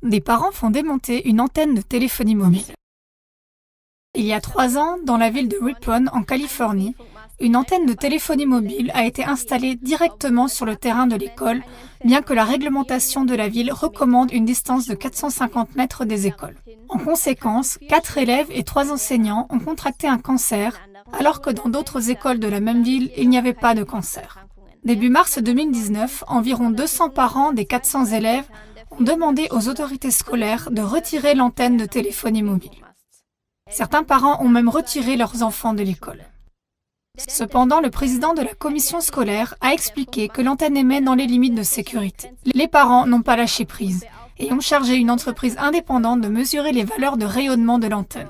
des parents font démonter une antenne de téléphonie mobile. Il y a 3 ans, dans la ville de Ripon, en Californie, une antenne de téléphonie mobile a été installée directement sur le terrain de l'école, bien que la réglementation de la ville recommande une distance de 450 mètres des écoles. En conséquence, 4 élèves et 3 enseignants ont contracté un cancer, alors que dans d'autres écoles de la même ville, il n'y avait pas de cancer. Début mars 2019, environ 200 parents des 400 élèves ont demandé aux autorités scolaires de retirer l'antenne de téléphonie mobile. Certains parents ont même retiré leurs enfants de l'école. Cependant, le président de la commission scolaire a expliqué que l'antenne émet dans les limites de sécurité. Les parents n'ont pas lâché prise et ont chargé une entreprise indépendante de mesurer les valeurs de rayonnement de l'antenne.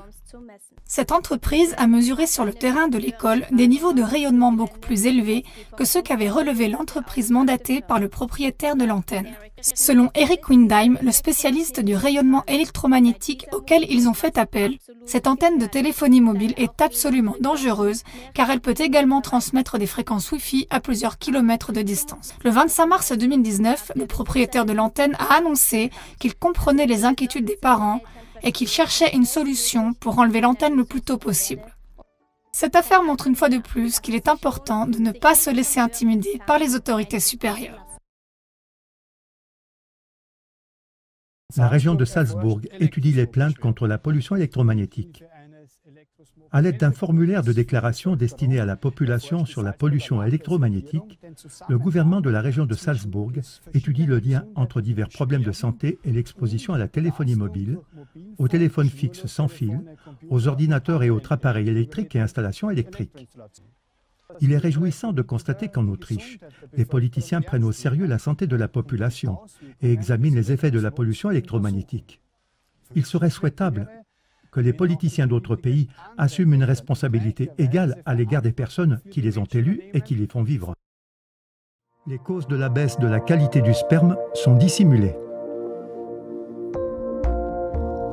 Cette entreprise a mesuré sur le terrain de l'école des niveaux de rayonnement beaucoup plus élevés que ceux qu'avait relevé l'entreprise mandatée par le propriétaire de l'antenne. Selon Eric Windheim, le spécialiste du rayonnement électromagnétique auquel ils ont fait appel, cette antenne de téléphonie mobile est absolument dangereuse car elle peut également transmettre des fréquences Wi-Fi à plusieurs kilomètres de distance. Le 25 mars 2019, le propriétaire de l'antenne a annoncé qu'il comprenait les inquiétudes des parents et qu'il cherchait une solution pour enlever l'antenne le plus tôt possible. Cette affaire montre une fois de plus qu'il est important de ne pas se laisser intimider par les autorités supérieures. La région de Salzbourg étudie les plaintes contre la pollution électromagnétique. À l'aide d'un formulaire de déclaration destiné à la population sur la pollution électromagnétique, le gouvernement de la région de Salzbourg étudie le lien entre divers problèmes de santé et l'exposition à la téléphonie mobile, aux téléphones fixes sans fil, aux ordinateurs et autres appareils électriques et installations électriques. Il est réjouissant de constater qu'en Autriche, les politiciens prennent au sérieux la santé de la population et examinent les effets de la pollution électromagnétique. Il serait souhaitable que les politiciens d'autres pays assument une responsabilité égale à l'égard des personnes qui les ont élus et qui les font vivre. Les causes de la baisse de la qualité du sperme sont dissimulées.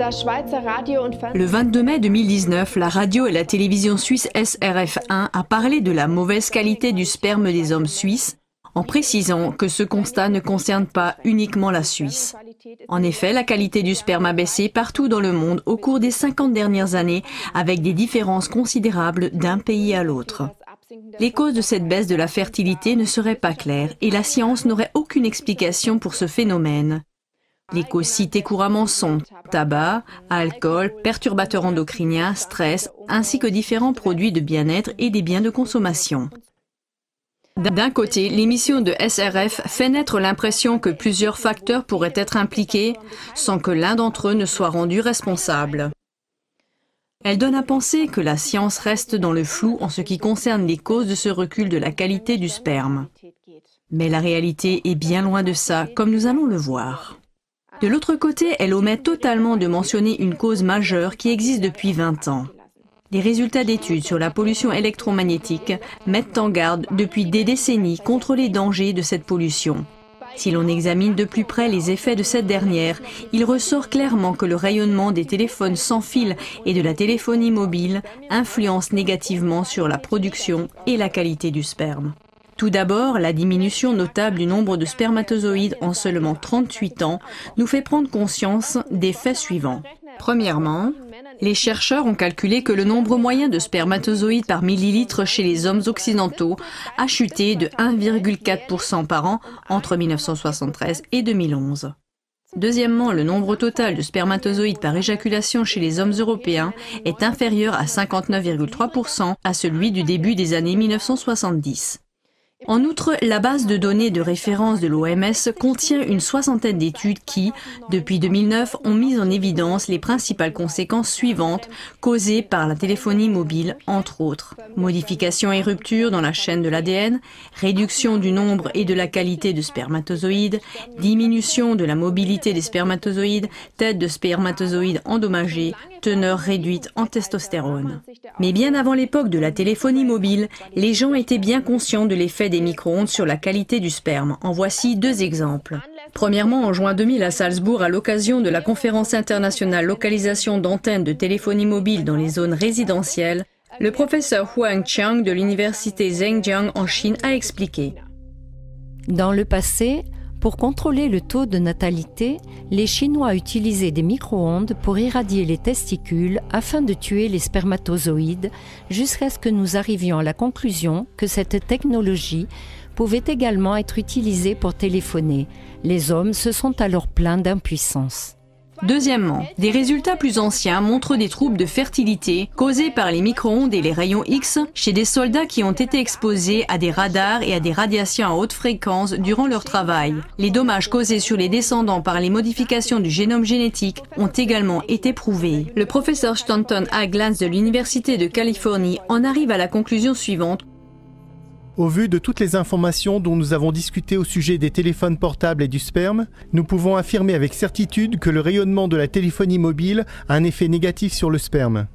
Le 22 mai 2019, la radio et la télévision suisse SRF1 a parlé de la mauvaise qualité du sperme des hommes suisses, en précisant que ce constat ne concerne pas uniquement la Suisse. En effet, la qualité du sperme a baissé partout dans le monde au cours des 50 dernières années, avec des différences considérables d'un pays à l'autre. Les causes de cette baisse de la fertilité ne seraient pas claires et la science n'aurait aucune explication pour ce phénomène. Les causes citées couramment sont tabac, alcool, perturbateurs endocriniens, stress, ainsi que différents produits de bien-être et des biens de consommation. D'un côté, l'émission de SRF fait naître l'impression que plusieurs facteurs pourraient être impliqués sans que l'un d'entre eux ne soit rendu responsable. Elle donne à penser que la science reste dans le flou en ce qui concerne les causes de ce recul de la qualité du sperme. Mais la réalité est bien loin de ça, comme nous allons le voir. De l'autre côté, elle omet totalement de mentionner une cause majeure qui existe depuis 20 ans. Les résultats d'études sur la pollution électromagnétique mettent en garde depuis des décennies contre les dangers de cette pollution. Si l'on examine de plus près les effets de cette dernière, il ressort clairement que le rayonnement des téléphones sans fil et de la téléphonie mobile influence négativement sur la production et la qualité du sperme. Tout d'abord, la diminution notable du nombre de spermatozoïdes en seulement 38 ans nous fait prendre conscience des faits suivants. Premièrement, les chercheurs ont calculé que le nombre moyen de spermatozoïdes par millilitre chez les hommes occidentaux a chuté de 1,4% par an entre 1973 et 2011. Deuxièmement, le nombre total de spermatozoïdes par éjaculation chez les hommes européens est inférieur à 59,3% à celui du début des années 1970. En outre, la base de données de référence de l'OMS contient une soixantaine d'études qui, depuis 2009, ont mis en évidence les principales conséquences suivantes causées par la téléphonie mobile, entre autres. Modification et rupture dans la chaîne de l'ADN, réduction du nombre et de la qualité de spermatozoïdes, diminution de la mobilité des spermatozoïdes, tête de spermatozoïdes endommagée, teneur réduite en testostérone. Mais bien avant l'époque de la téléphonie mobile, les gens étaient bien conscients de l'effet des micro-ondes sur la qualité du sperme. En voici deux exemples. Premièrement, en juin 2000 à Salzbourg, à l'occasion de la conférence internationale localisation d'antennes de téléphonie mobile dans les zones résidentielles, le professeur Huang Qiang de l'université Zhejiang en Chine a expliqué. Dans le passé, Pour contrôler le taux de natalité, les Chinois utilisaient des micro-ondes pour irradier les testicules afin de tuer les spermatozoïdes, jusqu'à ce que nous arrivions à la conclusion que cette technologie pouvait également être utilisée pour téléphoner. Les hommes se sont alors plaints d'impuissance. Deuxièmement, des résultats plus anciens montrent des troubles de fertilité causés par les micro-ondes et les rayons X chez des soldats qui ont été exposés à des radars et à des radiations à haute fréquence durant leur travail. Les dommages causés sur les descendants par les modifications du génome génétique ont également été prouvés. Le professeur Stanton A. Glantz de l'Université de Californie en arrive à la conclusion suivante. Au vu de toutes les informations dont nous avons discuté au sujet des téléphones portables et du sperme, nous pouvons affirmer avec certitude que le rayonnement de la téléphonie mobile a un effet négatif sur le sperme.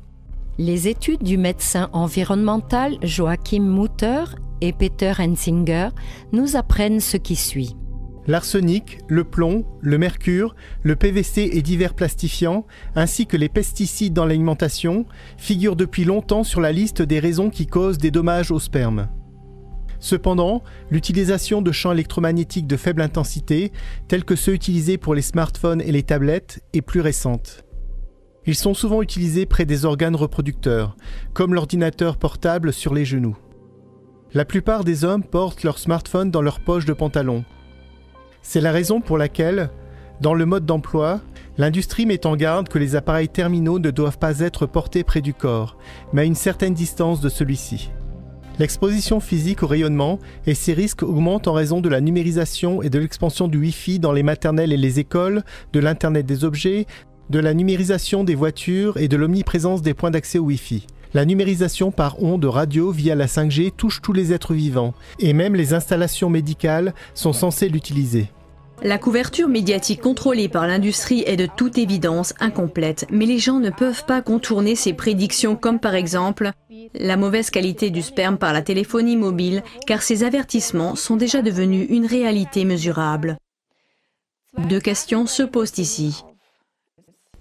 Les études du médecin environnemental Joachim Mutter et Peter Hensinger nous apprennent ce qui suit. L'arsenic, le plomb, le mercure, le PVC et divers plastifiants, ainsi que les pesticides dans l'alimentation, figurent depuis longtemps sur la liste des raisons qui causent des dommages au sperme. Cependant, l'utilisation de champs électromagnétiques de faible intensité, tels que ceux utilisés pour les smartphones et les tablettes, est plus récente. Ils sont souvent utilisés près des organes reproducteurs, comme l'ordinateur portable sur les genoux. La plupart des hommes portent leur smartphone dans leur poche de pantalon. C'est la raison pour laquelle, dans le mode d'emploi, l'industrie met en garde que les appareils terminaux ne doivent pas être portés près du corps, mais à une certaine distance de celui-ci. L'exposition physique au rayonnement et ses risques augmentent en raison de la numérisation et de l'expansion du Wi-Fi dans les maternelles et les écoles, de l'Internet des objets, de la numérisation des voitures et de l'omniprésence des points d'accès au Wi-Fi. La numérisation par ondes radio via la 5G touche tous les êtres vivants, et même les installations médicales sont censées l'utiliser. La couverture médiatique contrôlée par l'industrie est de toute évidence incomplète, mais les gens ne peuvent pas contourner ces prédictions comme par exemple la mauvaise qualité du sperme par la téléphonie mobile, car ces avertissements sont déjà devenus une réalité mesurable. Deux questions se posent ici.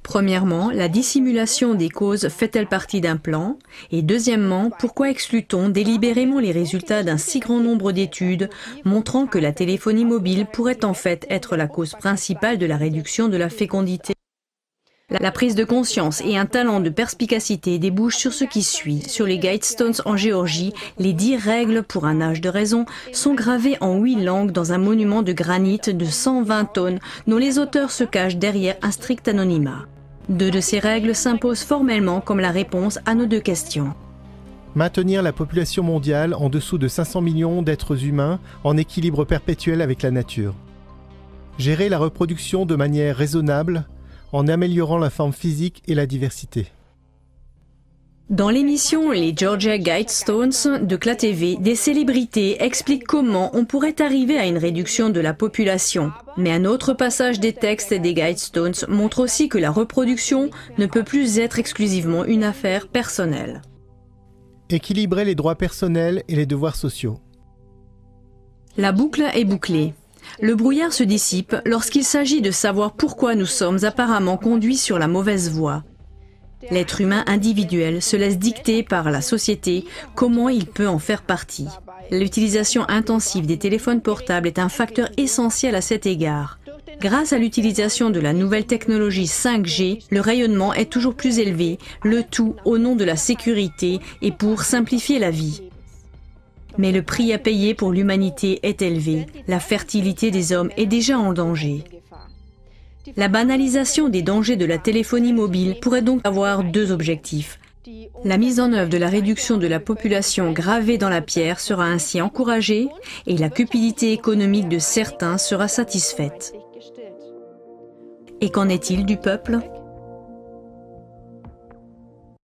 Premièrement, la dissimulation des causes fait-elle partie d'un plan? Et deuxièmement, pourquoi exclut-on délibérément les résultats d'un si grand nombre d'études montrant que la téléphonie mobile pourrait en fait être la cause principale de la réduction de la fécondité? La prise de conscience et un talent de perspicacité débouchent sur ce qui suit. Sur les Guidestones en Géorgie, les 10 règles pour un âge de raison sont gravées en 8 langues dans un monument de granit de 120 tonnes dont les auteurs se cachent derrière un strict anonymat. 2 de ces règles s'imposent formellement comme la réponse à nos 2 questions. Maintenir la population mondiale en dessous de 500 millions d'êtres humains en équilibre perpétuel avec la nature. Gérer la reproduction de manière raisonnable en améliorant la forme physique et la diversité. Dans l'émission Les Georgia Guidestones de CLA TV, des célébrités expliquent comment on pourrait arriver à une réduction de la population. Mais un autre passage des textes des Guidestones montre aussi que la reproduction ne peut plus être exclusivement une affaire personnelle. Équilibrer les droits personnels et les devoirs sociaux. La boucle est bouclée. Le brouillard se dissipe lorsqu'il s'agit de savoir pourquoi nous sommes apparemment conduits sur la mauvaise voie. L'être humain individuel se laisse dicter par la société comment il peut en faire partie. L'utilisation intensive des téléphones portables est un facteur essentiel à cet égard. Grâce à l'utilisation de la nouvelle technologie 5G, le rayonnement est toujours plus élevé, le tout au nom de la sécurité et pour simplifier la vie. Mais le prix à payer pour l'humanité est élevé. La fertilité des hommes est déjà en danger. La banalisation des dangers de la téléphonie mobile pourrait donc avoir 2 objectifs. La mise en œuvre de la réduction de la population gravée dans la pierre sera ainsi encouragée et la cupidité économique de certains sera satisfaite. Et qu'en est-il du peuple ?